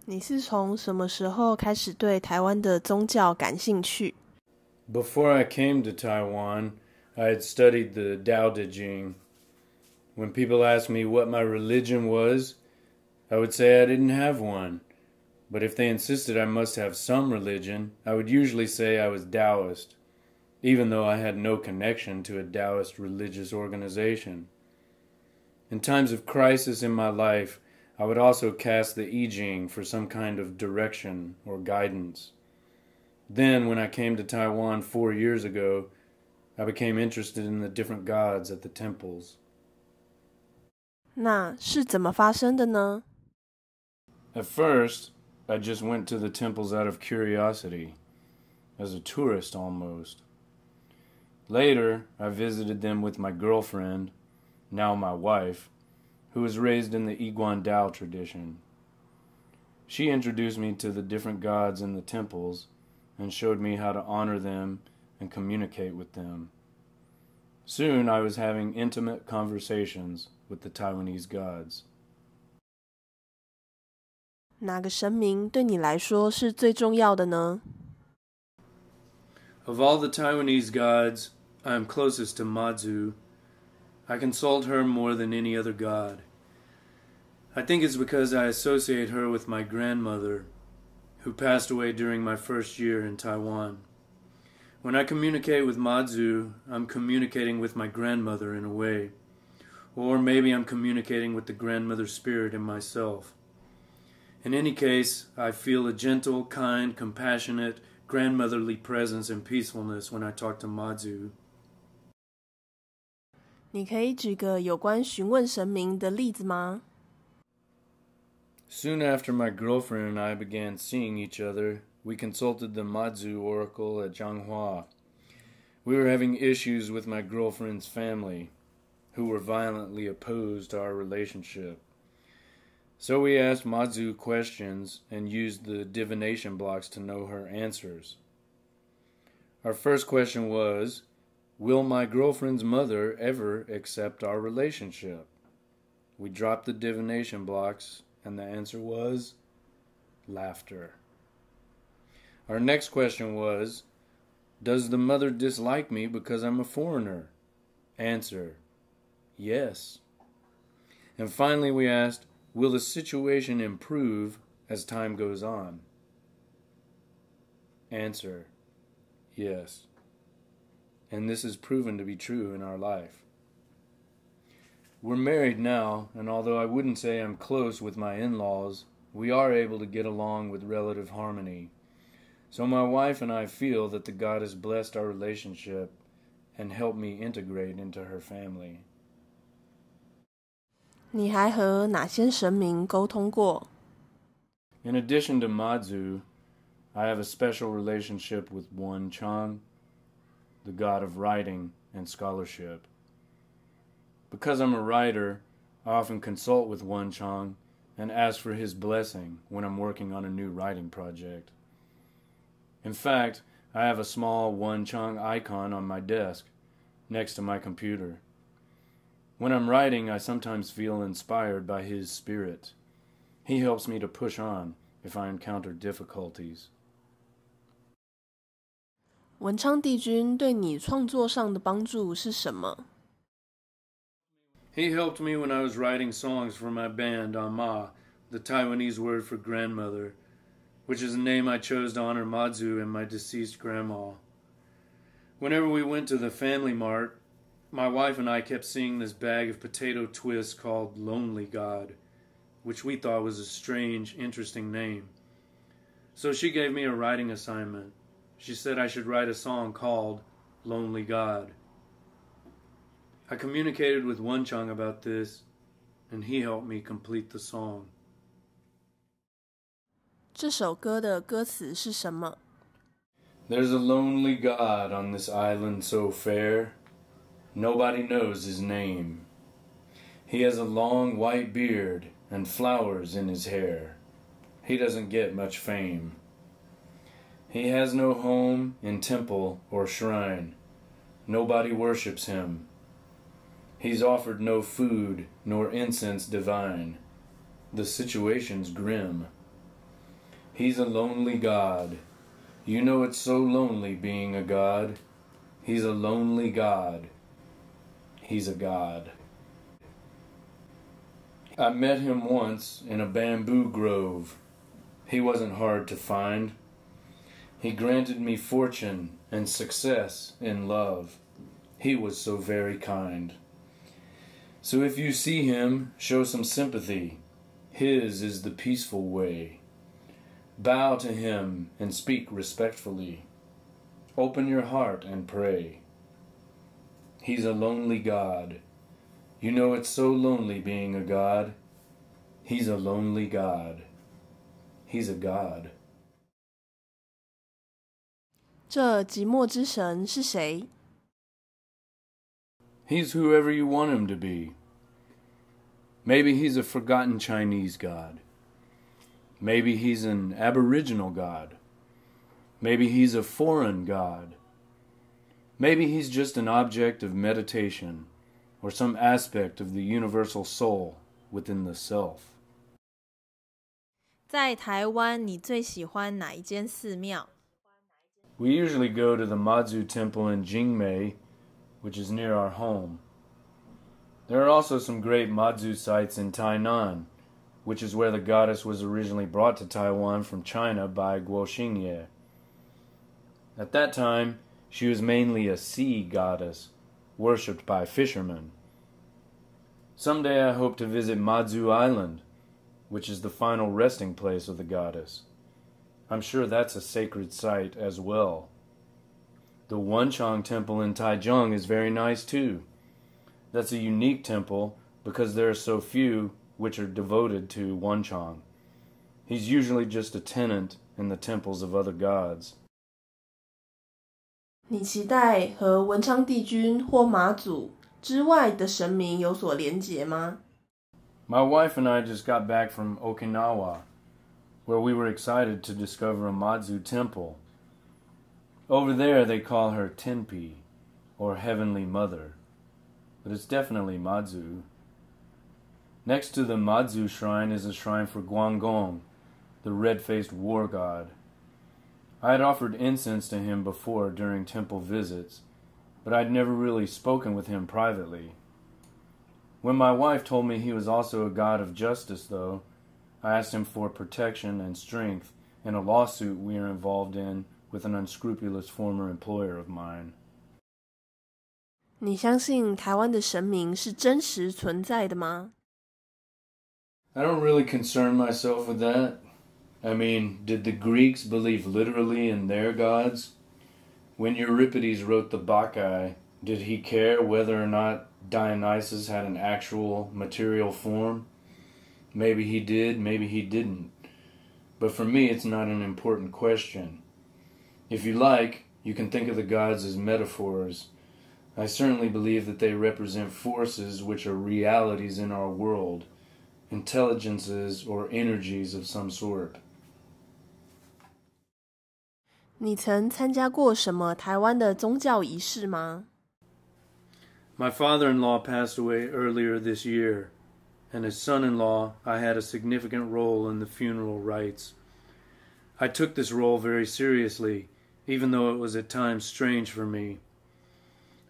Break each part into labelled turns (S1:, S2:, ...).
S1: 你是从什么时候开始对台湾的宗教感兴趣？
S2: Before I came to Taiwan, I had studied the Tao Te Ching. When people asked me what my religion was, I would say I didn't have one. But if they insisted I must have some religion, I would usually say I was Taoist, even though I had no connection to a Taoist religious organization. In times of crisis in my life, I would also cast the I Ching for some kind of direction or guidance. Then, when I came to Taiwan 4 years ago, I became interested in the different gods at the temples.
S1: 那是怎么发生的呢？
S2: At first, I just went to the temples out of curiosity, as a tourist almost. Later, I visited them with my girlfriend, now my wife, who was raised in the Iguan Dao tradition. She introduced me to the different gods in the temples and showed me how to honor them and communicate with them. Soon I was having intimate conversations with the Taiwanese gods.
S1: 哪个神明对你来说是最重要的呢？
S2: Of all the Taiwanese gods, I am closest to Mazu. I consult her more than any other god. I think it's because I associate her with my grandmother, who passed away during my first year in Taiwan. When I communicate with Mazu, I'm communicating with my grandmother in a way. Or maybe I'm communicating with the grandmother spirit in myself. In any case, I feel a gentle, kind, compassionate, grandmotherly presence and peacefulness when I talk to Mazu.
S1: 你可以举个有关询问神明的例子吗？
S2: Soon after my girlfriend and I began seeing each other, we consulted the Mazu oracle at Zhanghua. We were having issues with my girlfriend's family, who were violently opposed to our relationship. So we asked Mazu questions and used the divination blocks to know her answers. Our first question was, will my girlfriend's mother ever accept our relationship? We dropped the divination blocks, and the answer was laughter. Our next question was, does the mother dislike me because I'm a foreigner? Answer, yes. And finally we asked, will the situation improve as time goes on? Answer, yes. And this has proven to be true in our life. We're married now, and although I wouldn't say I'm close with my in-laws, we are able to get along with relative harmony. So my wife and I feel that the God has blessed our relationship and helped me integrate into her family.
S1: 你还和哪些神明沟通过？
S2: In addition to Mazu, I have a special relationship with Wen Chang, the god of writing and scholarship. Because I'm a writer, I often consult with Wen Chang and ask for his blessing when I'm working on a new writing project. In fact, I have a small Wen Chang icon on my desk next to my computer. When I'm writing, I sometimes feel inspired by his spirit. He helps me to push on if I encounter difficulties.
S1: 文昌帝君对你创作上的帮助是什么？
S2: He helped me when I was writing songs for my band, Ma, the Taiwanese word for grandmother, which is a name I chose to honor Mazu and my deceased grandma. Whenever we went to the family mart, my wife and I kept seeing this bag of potato twists called Lonely God, which we thought was a strange, interesting name. So she gave me a writing assignment. She said I should write a song called Lonely God. I communicated with Wen Chang about this, and he helped me complete the song.
S1: 这首歌的歌词是什么？
S2: There's a lonely God on this island so fair, nobody knows his name. He has a long white beard and flowers in his hair. He doesn't get much fame. He has no home in temple or shrine. Nobody worships him. He's offered no food nor incense divine. The situation's grim. He's a lonely God. You know it's so lonely being a God. He's a lonely God. He's a God. I met him once in a bamboo grove. He wasn't hard to find. He granted me fortune and success in love. He was so very kind. So if you see him, show some sympathy. His is the peaceful way. Bow to him and speak respectfully. Open your heart and pray. He's a lonely God. You know it's so lonely being a God. He's a lonely God. He's a God.
S1: 这寂寞之神是谁？
S2: He's whoever you want him to be. Maybe he's a forgotten Chinese god. Maybe he's an aboriginal god. Maybe he's a foreign god. Maybe he's just an object of meditation or some aspect of the universal soul within the self.
S3: 在台湾，你最喜欢哪一间寺庙？
S2: We usually go to the Mazu Temple in Jingmei, which is near our home. There are also some great Mazu sites in Tainan, which is where the goddess was originally brought to Taiwan from China by Guo Xingye. At that time, she was mainly a sea goddess, worshipped by fishermen. Someday I hope to visit Mazu Island, which is the final resting place of the goddess. I'm sure that's a sacred site as well. The Wenchang Temple in Taichung is very nice too. That's a unique temple because there are so few which are devoted to Wenchang. He's usually just a tenant in the temples of other gods.
S1: 你期待和文昌帝君或妈祖之外的神明有所连结吗？
S2: My wife and I just got back from Okinawa, where we were excited to discover a Mazu temple. Over there they call her Tenpi, or Heavenly Mother, but it's definitely Mazu. Next to the Mazu shrine is a shrine for Guangong, the red-faced war god. I had offered incense to him before during temple visits, but I'd never really spoken with him privately. When my wife told me he was also a god of justice, though, I asked him for protection and strength in a lawsuit we are involved in with an unscrupulous former employer of mine.
S1: 你相信台湾的神明是真实存在的吗？
S2: I don't really concern myself with that. I mean, did the Greeks believe literally in their gods? When Euripides wrote the Bacchae, did he care whether or not Dionysus had an actual material form? Maybe he did, maybe he didn't. But for me, it's not an important question. If you like, you can think of the gods as metaphors. I certainly believe that they represent forces which are realities in our world, intelligences or energies of some sort.
S1: 你曾参加过什么台湾的宗教仪式吗？
S2: My father-in-law passed away earlier this year, and as son-in-law, I had a significant role in the funeral rites. I took this role very seriously, even though it was at times strange for me.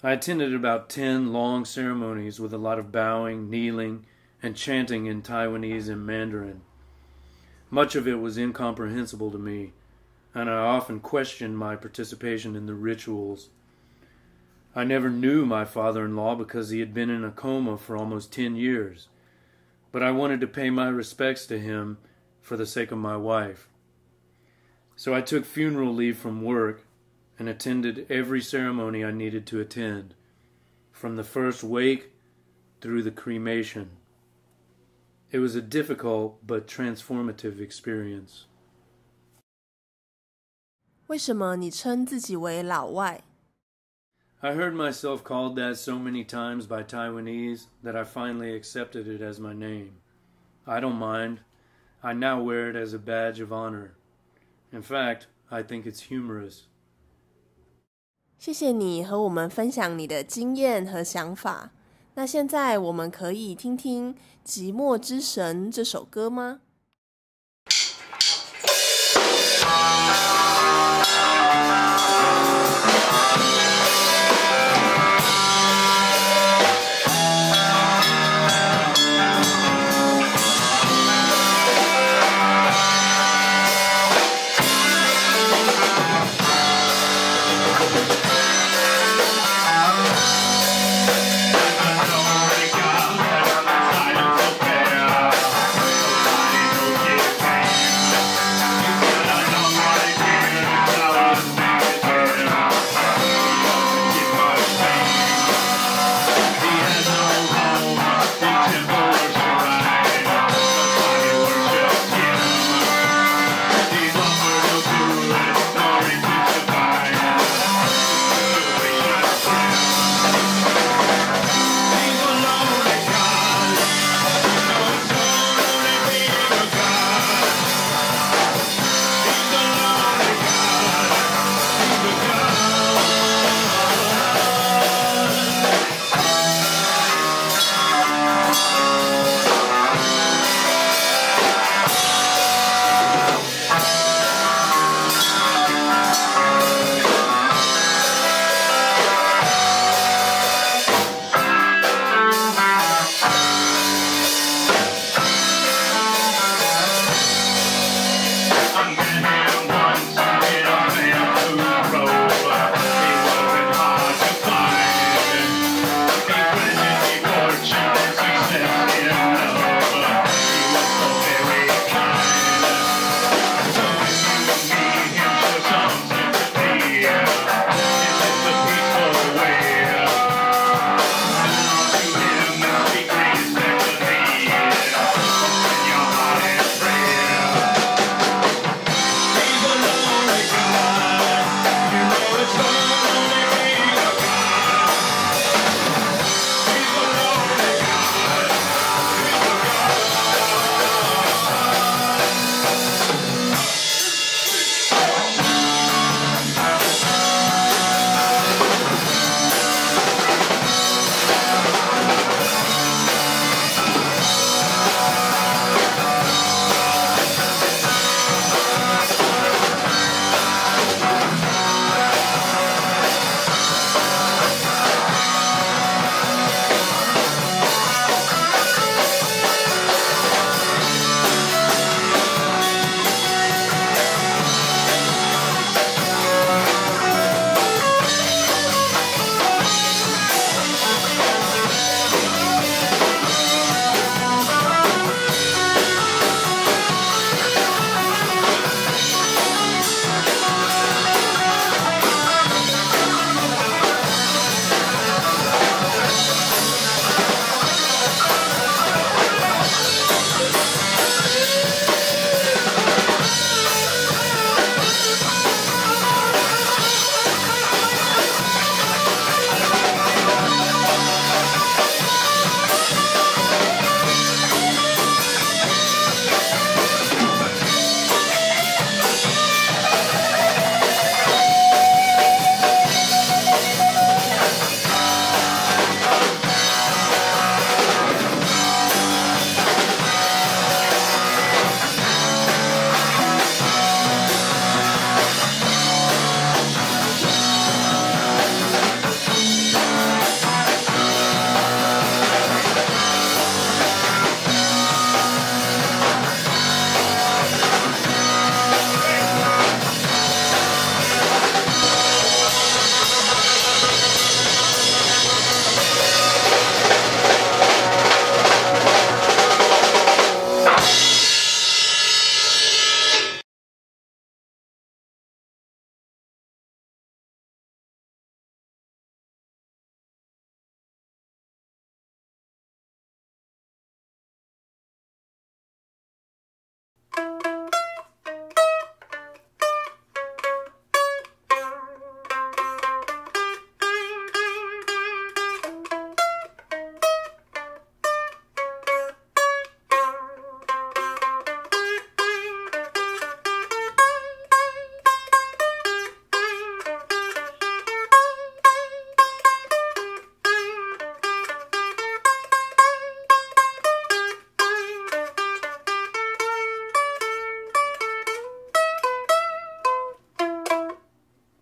S2: I attended about 10 long ceremonies with a lot of bowing, kneeling, and chanting in Taiwanese and Mandarin. Much of it was incomprehensible to me, and I often questioned my participation in the rituals. I never knew my father-in-law because he had been in a coma for almost 10 years, but I wanted to pay my respects to him for the sake of my wife. So I took funeral leave from work and attended every ceremony I needed to attend, from the first wake through the cremation. It was a difficult but transformative experience.
S1: 为什么你称自己为老外？
S2: I heard myself called that so many times by Taiwanese that I finally accepted it as my name. I don't mind. I now wear it as a badge of honor. In fact, I think it's humorous.
S1: 谢谢你和我们分享你的经验和想法。那现在我们可以听听《寂寞之神》这首歌吗？
S2: Bye.